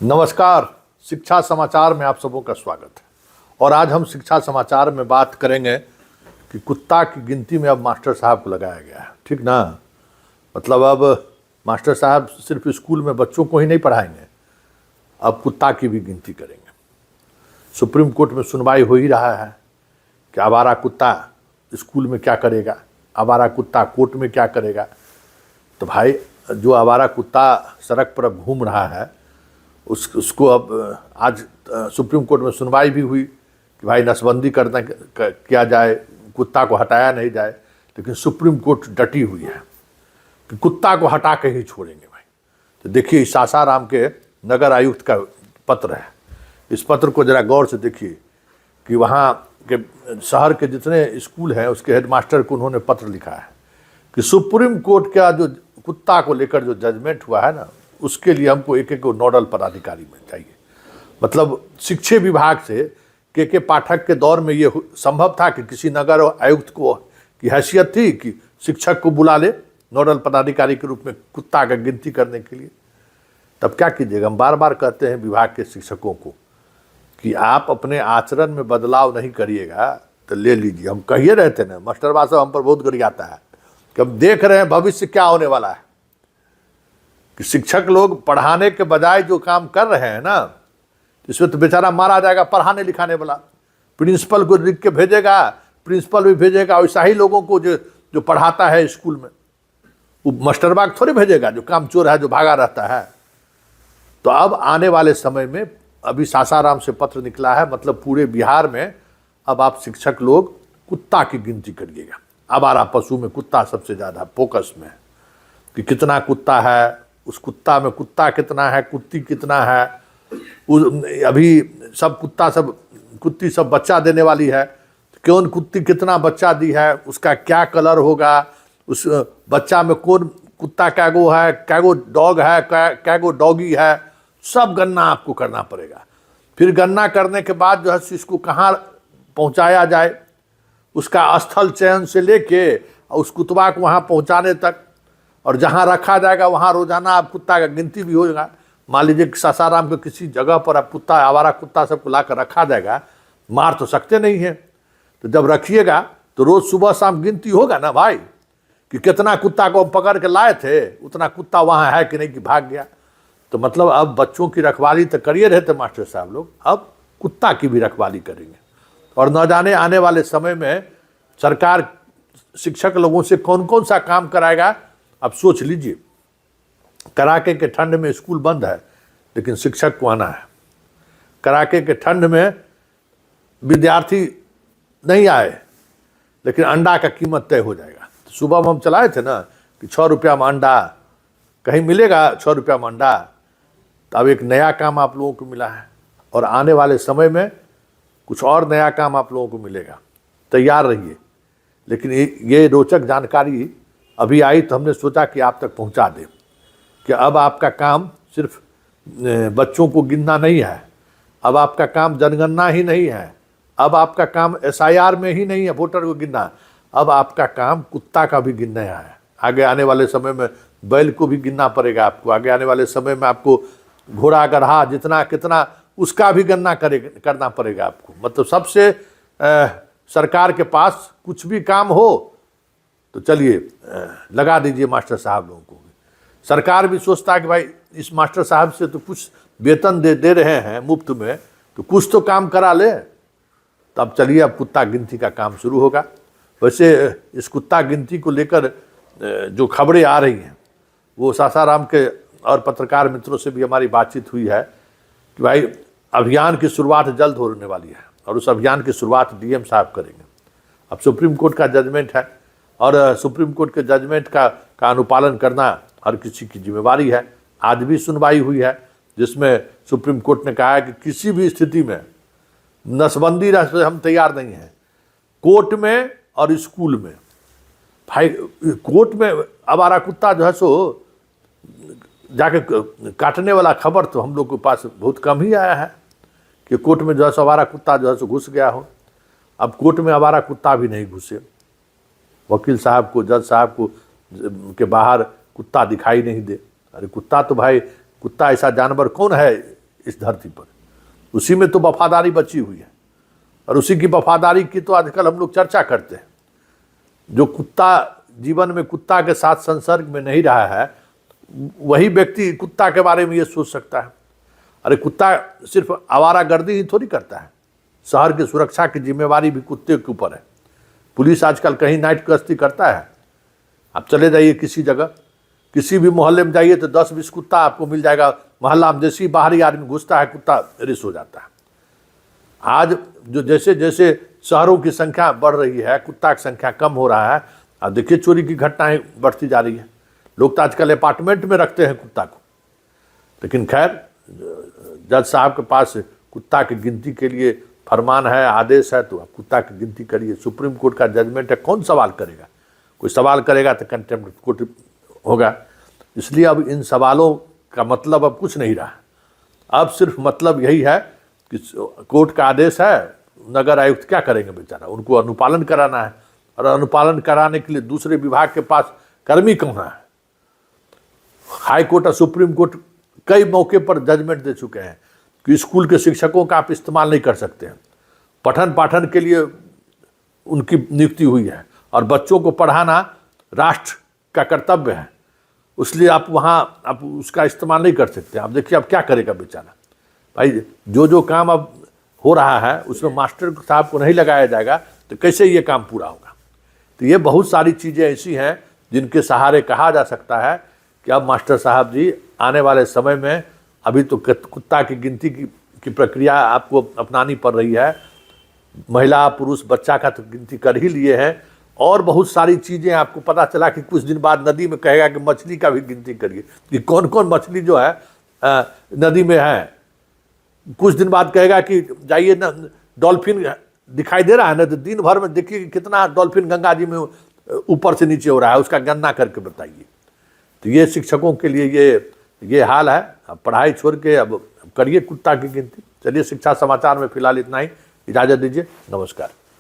नमस्कार। शिक्षा समाचार में आप सबों का स्वागत है। और आज हम शिक्षा समाचार में बात करेंगे कि कुत्ता की गिनती में अब मास्टर साहब को लगाया गया है, ठीक ना। मतलब अब मास्टर साहब सिर्फ स्कूल में बच्चों को ही नहीं पढ़ाएंगे, अब कुत्ता की भी गिनती करेंगे। सुप्रीम कोर्ट में सुनवाई हो ही रहा है कि आवारा कुत्ता स्कूल में क्या करेगा, आवारा कुत्ता कोर्ट में क्या करेगा। तो भाई जो आवारा कुत्ता सड़क पर अब घूम रहा है उसको अब आज सुप्रीम कोर्ट में सुनवाई भी हुई कि भाई नसबंदी किया जाए, कुत्ता को हटाया नहीं जाए। लेकिन सुप्रीम कोर्ट डटी हुई है कि कुत्ता को हटा के ही छोड़ेंगे भाई। तो देखिए सासाराम के नगर आयुक्त का पत्र है, इस पत्र को ज़रा गौर से देखिए कि वहाँ के शहर के जितने स्कूल हैं उसके हेडमास्टर को उन्होंने पत्र लिखा है कि सुप्रीम कोर्ट का जो कुत्ता को लेकर जो जजमेंट हुआ है ना, उसके लिए हमको एक नोडल पदाधिकारी मिल चाहिए। मतलब शिक्षा विभाग से के पाठक के दौर में ये संभव था कि किसी नगर आयुक्त को की हैसियत थी कि शिक्षक को बुला ले नोडल पदाधिकारी के रूप में कुत्ता का गिनती करने के लिए। तब क्या कीजिएगा, हम बार बार कहते हैं विभाग के शिक्षकों को कि आप अपने आचरण में बदलाव नहीं करिएगा तो ले लीजिए। हम कहिए रहते ना, मास्टर साहब हम पर बहुत गरियाता है कि हम देख रहे हैं भविष्य क्या होने वाला है, कि शिक्षक लोग पढ़ाने के बजाय जो काम कर रहे हैं ना, इसमें तो बेचारा मारा जाएगा पढ़ाने लिखाने वाला। प्रिंसिपल को लिख के भेजेगा, प्रिंसिपल भी भेजेगा वैसा ही लोगों को जो पढ़ाता है स्कूल में, वो मास्टरबाग थोड़ी भेजेगा जो काम चोर है, जो भागा रहता है। तो अब आने वाले समय में अभी सासाराम से पत्र निकला है, मतलब पूरे बिहार में अब आप शिक्षक लोग कुत्ता की गिनती करिएगा। आवारा पशु में कुत्ता सबसे ज़्यादा फोकस में है कि कितना कुत्ता है, उस कुत्ता में कुत्ता कितना है, कुत्ती कितना है। अभी सब कुत्ती सब बच्चा देने वाली है, कौन कुत्ती कितना बच्चा दी है, उसका क्या कलर होगा, उस बच्चा में कौन कुत्ता कैगो है, कैगो डॉग है, कैगो डॉगी है, सब गणना आपको करना पड़ेगा। फिर गणना करने के बाद जो है इसको कहाँ पहुँचाया जाए, उसका स्थल चयन से लेके उस कुत्ता को वहाँ पहुँचाने तक, और जहाँ रखा जाएगा वहाँ रोजाना आप कुत्ता का गिनती भी होगा। मान लीजिए कि सासाराम के किसी जगह पर आप कुत्ता, आवारा कुत्ता सबको ला कर रखा जाएगा, मार तो सकते नहीं हैं, तो जब रखिएगा तो रोज़ सुबह शाम गिनती होगा ना भाई कि कितना कुत्ता को पकड़ के लाए थे, उतना कुत्ता वहाँ है कि नहीं कि भाग गया। तो मतलब अब बच्चों की रखवाली तो करिए रहे थे मास्टर साहब लोग, अब कुत्ता की भी रखवाली करेंगे। और न जाने आने वाले समय में सरकार शिक्षक लोगों से कौन कौन सा काम कराएगा। अब सोच लीजिए, कड़ाके के ठंड में स्कूल बंद है लेकिन शिक्षक को आना है, कड़ाके के ठंड में विद्यार्थी नहीं आए लेकिन अंडा का कीमत तय हो जाएगा। तो सुबह में हम चलाए थे ना कि 6 रुपया में अंडा कहीं मिलेगा, 6 रुपया में अंडा। तो अब एक नया काम आप लोगों को मिला है और आने वाले समय में कुछ और नया काम आप लोगों को मिलेगा, तैयार रहिए। लेकिन ये रोचक जानकारी अभी आई तो हमने सोचा कि आप तक पहुंचा दें कि अब आपका काम सिर्फ बच्चों को गिनना नहीं है, अब आपका काम जनगणना ही नहीं है, अब आपका काम SIR में ही नहीं है वोटर को गिनना, अब आपका काम कुत्ता का भी गिनना है। आगे आने वाले समय में बैल को भी गिनना पड़ेगा आपको, आगे आने वाले समय में आपको घोड़ा गधा जितना कितना उसका भी गणना करना पड़ेगा आपको। मतलब सबसे सरकार के पास कुछ भी काम हो तो चलिए लगा दीजिए मास्टर साहब लोगों को। सरकार भी सोचता है कि भाई इस मास्टर साहब से तो कुछ वेतन दे रहे हैं मुफ्त में, तो कुछ तो काम करा ले। तब चलिए अब कुत्ता गिनती का काम शुरू होगा। वैसे इस कुत्ता गिनती को लेकर जो खबरें आ रही हैं वो सासाराम के और पत्रकार मित्रों से भी हमारी बातचीत हुई है कि भाई अभियान की शुरुआत जल्द होने वाली है और उस अभियान की शुरुआत DM साहब करेंगे। अब सुप्रीम कोर्ट का जजमेंट है और सुप्रीम कोर्ट के जजमेंट का अनुपालन करना हर किसी की जिम्मेवारी है। आज भी सुनवाई हुई है जिसमें सुप्रीम कोर्ट ने कहा है कि किसी भी स्थिति में नसबंदी से हम तैयार नहीं हैं, कोर्ट में और स्कूल में। भाई कोर्ट में आवारा कुत्ता जो है सो जाके काटने वाला खबर तो हम लोग के पास बहुत कम ही आया है कि कोर्ट में जो है सो आवारा कुत्ता जो है सो घुस गया हो। अब कोर्ट में आवारा कुत्ता भी नहीं घुसे, वकील साहब को, जज साहब को के बाहर कुत्ता दिखाई नहीं दे। अरे कुत्ता तो भाई, कुत्ता ऐसा जानवर कौन है इस धरती पर, उसी में तो वफादारी बची हुई है, और उसी की वफादारी की तो आजकल हम लोग चर्चा करते हैं। जो कुत्ता जीवन में कुत्ता के साथ संसर्ग में नहीं रहा है, वही व्यक्ति कुत्ता के बारे में ये सोच सकता है। अरे कुत्ता सिर्फ आवारागर्दी ही थोड़ी करता है, शहर की सुरक्षा की जिम्मेवारी भी कुत्ते के ऊपर है। पुलिस आजकल कहीं नाइट गश्ती करता है, आप चले जाइए किसी जगह, किसी भी मोहल्ले में जाइए तो 10-20 कुत्ता आपको मिल जाएगा। मोहल्ला में जैसे ही बाहरी आदमी घुसता है, कुत्ता रिस हो जाता है। आज जो जैसे जैसे शहरों की संख्या बढ़ रही है, कुत्ता की संख्या कम हो रहा है। अब देखिए चोरी की घटनाएं बढ़ती जा रही है। लोग तो आजकल अपार्टमेंट में रखते हैं कुत्ता को। लेकिन खैर, जज साहब के पास कुत्ता की गिनती के लिए फरमान है, आदेश है, तो आप कुत्ता की गिनती करिए। सुप्रीम कोर्ट का जजमेंट है, कौन सवाल करेगा? कोई सवाल करेगा तो कंटेम्प्ट कोर्ट होगा। इसलिए अब इन सवालों का मतलब अब कुछ नहीं रहा। अब सिर्फ मतलब यही है कि कोर्ट का आदेश है, नगर आयुक्त क्या करेंगे बेचारा, उनको अनुपालन कराना है। और अनुपालन कराने के लिए दूसरे विभाग के पास कर्मी कहाँ है? हाई कोर्ट और सुप्रीम कोर्ट कई मौके पर जजमेंट दे चुके हैं कि स्कूल के शिक्षकों का आप इस्तेमाल नहीं कर सकते हैं, पठन पाठन के लिए उनकी नियुक्ति हुई है, और बच्चों को पढ़ाना राष्ट्र का कर्तव्य है, इसलिए आप वहाँ आप उसका इस्तेमाल नहीं कर सकते। आप देखिए अब क्या करेगा बेचारा। भाई जो काम अब हो रहा है उसमें मास्टर साहब को नहीं लगाया जाएगा तो कैसे ये काम पूरा होगा? तो ये बहुत सारी चीज़ें ऐसी हैं जिनके सहारे कहा जा सकता है कि अब मास्टर साहब जी आने वाले समय में, अभी तो कुत्ता की गिनती की प्रक्रिया आपको अपनानी पड़ रही है, महिला पुरुष बच्चा का तो गिनती कर ही लिए हैं, और बहुत सारी चीज़ें आपको पता चला कि कुछ दिन बाद नदी में कहेगा कि मछली का भी गिनती करिए कि कौन कौन मछली जो है नदी में है। कुछ दिन बाद कहेगा कि जाइए ना, डॉल्फिन दिखाई दे रहा है ना, तो दिन भर में देखिए कि कितना डॉल्फिन गंगा जी में ऊपर से नीचे हो रहा है, उसका गणना करके बताइए। तो ये शिक्षकों के लिए ये हाल है। अब पढ़ाई छोड़ के अब करिए कुत्ता की गिनती। चलिए, शिक्षा समाचार में फिलहाल इतना ही। इजाज़त दीजिए, नमस्कार।